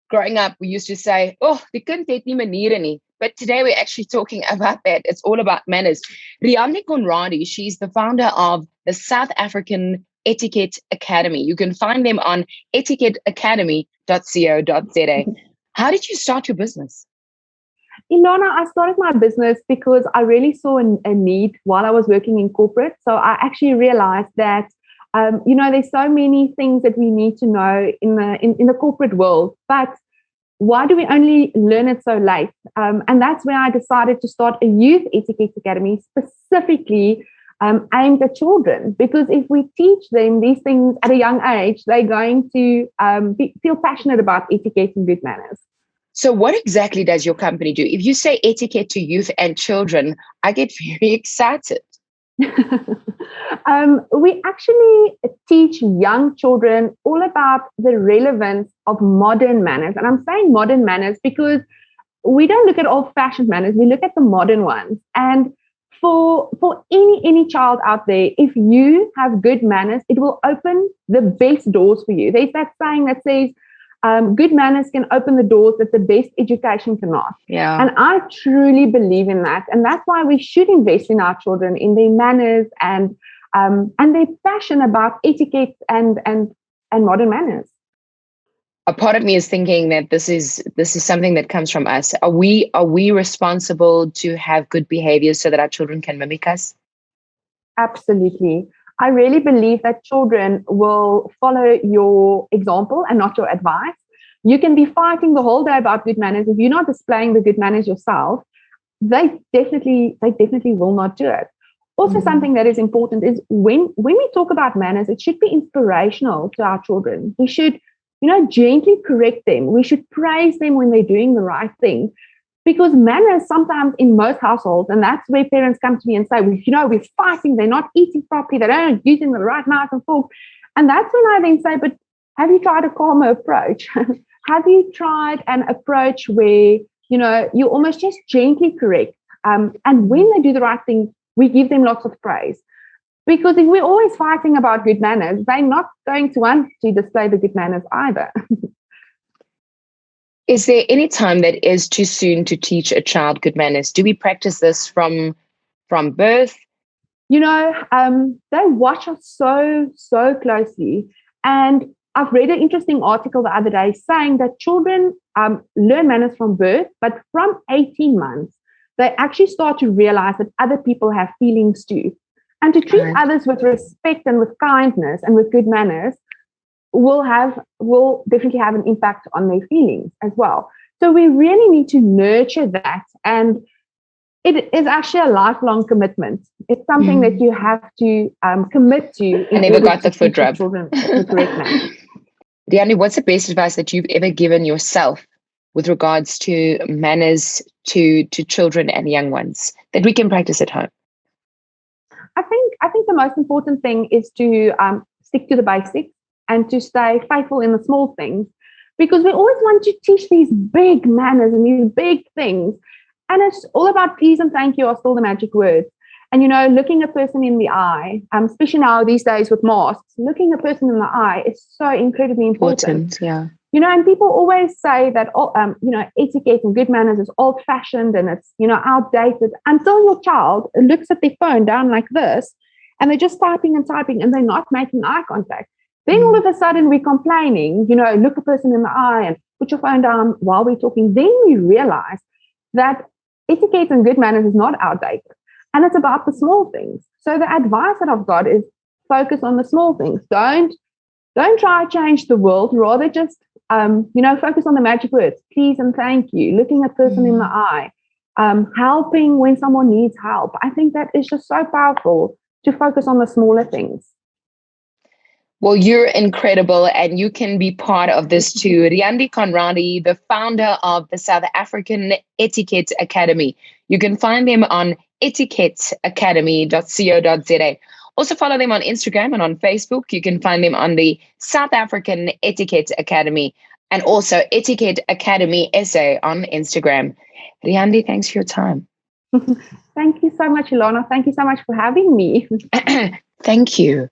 growing up, we used to say, oh, die kind het nie maniere nie. But today we're actually talking about that. It's all about manners. Riandi Conradie, she's the founder of the South African Etiquette Academy. You can find them on etiquetteacademy.co.za. How did you start your business? Ilana, I started my business because I really saw a need while I was working in corporate. So I actually realized that, there's so many things that we need to know in the corporate world, but why do we only learn it so late? And that's when I decided to start a youth etiquette academy specifically aimed at children. Because if we teach them these things at a young age, they're going to feel passionate about etiquette and good manners. So what exactly does your company do? If you say etiquette to youth and children, I get very excited. We actually teach young children all about the relevance of modern manners. And I'm saying modern manners because we don't look at old-fashioned manners. We look at the modern ones. And for any child out there, if you have good manners, it will open the best doors for you. There's that saying that says, good manners can open the doors that the best education cannot. Yeah. And I truly believe in that. And that's why we should invest in our children, in their manners and their passion about etiquette and modern manners. A part of me is thinking that this is something that comes from us. Are we responsible to have good behaviors so that our children can mimic us? Absolutely. I really believe that children will follow your example and not your advice. You can be fighting the whole day about good manners. If you're not displaying the good manners yourself, they definitely will not do it. Also, something that is important is when we talk about manners, it should be inspirational to our children. We should, gently correct them. We should praise them when they're doing the right thing. Because manners sometimes in most households, and that's where parents come to me and say, we're fighting, they're not eating properly, they're not using the right knife and fork. And that's when I then say, but have you tried a calmer approach? Have you tried an approach where, you almost just gently correct? And when they do the right thing, we give them lots of praise. Because if we're always fighting about good manners, they're not going to want to display the good manners either. Is there any time that is too soon to teach a child good manners? Do we practice this from birth? They watch us so closely. And I've read an interesting article the other day saying that children learn manners from birth, but from 18 months, they actually start to realize that other people have feelings too. And to treat others with respect and with kindness and with good manners will definitely have an impact on their feelings as well. So we really need to nurture that. And it is actually a lifelong commitment. It's something that you have to commit to. I never got the foot rub. Children the correct manner. Riandi, what's the best advice that you've ever given yourself with regards to manners to children and young ones that we can practice at home? I think the most important thing is to stick to the basics and to stay faithful in the small things, because we always want to teach these big manners and these big things. And it's all about please and thank you are still the magic words. And, looking a person in the eye, especially now these days with masks, looking a person in the eye is so incredibly important. Yeah. And people always say that, etiquette and good manners is old fashioned and it's, outdated, until your child looks at their phone down like this and they're just typing and they're not making eye contact. Then all of a sudden we're complaining, look a person in the eye and put your phone down while we're talking. Then we realize that etiquette and good manners is not outdated. And it's about the small things. So the advice that I've got is focus on the small things. Don't try to change the world. Rather just, focus on the magic words. Please and thank you. Looking a person in the eye. Helping when someone needs help. I think that is just so powerful to focus on the smaller things. Well, you're incredible, and you can be part of this too. Riandi Conradie, the founder of the South African Etiquette Academy. You can find them on etiquetteacademy.co.za. Also follow them on Instagram and on Facebook. You can find them on the South African Etiquette Academy and also Etiquette Academy SA on Instagram. Riandi, thanks for your time. Thank you so much, Ilana. Thank you so much for having me. Thank you.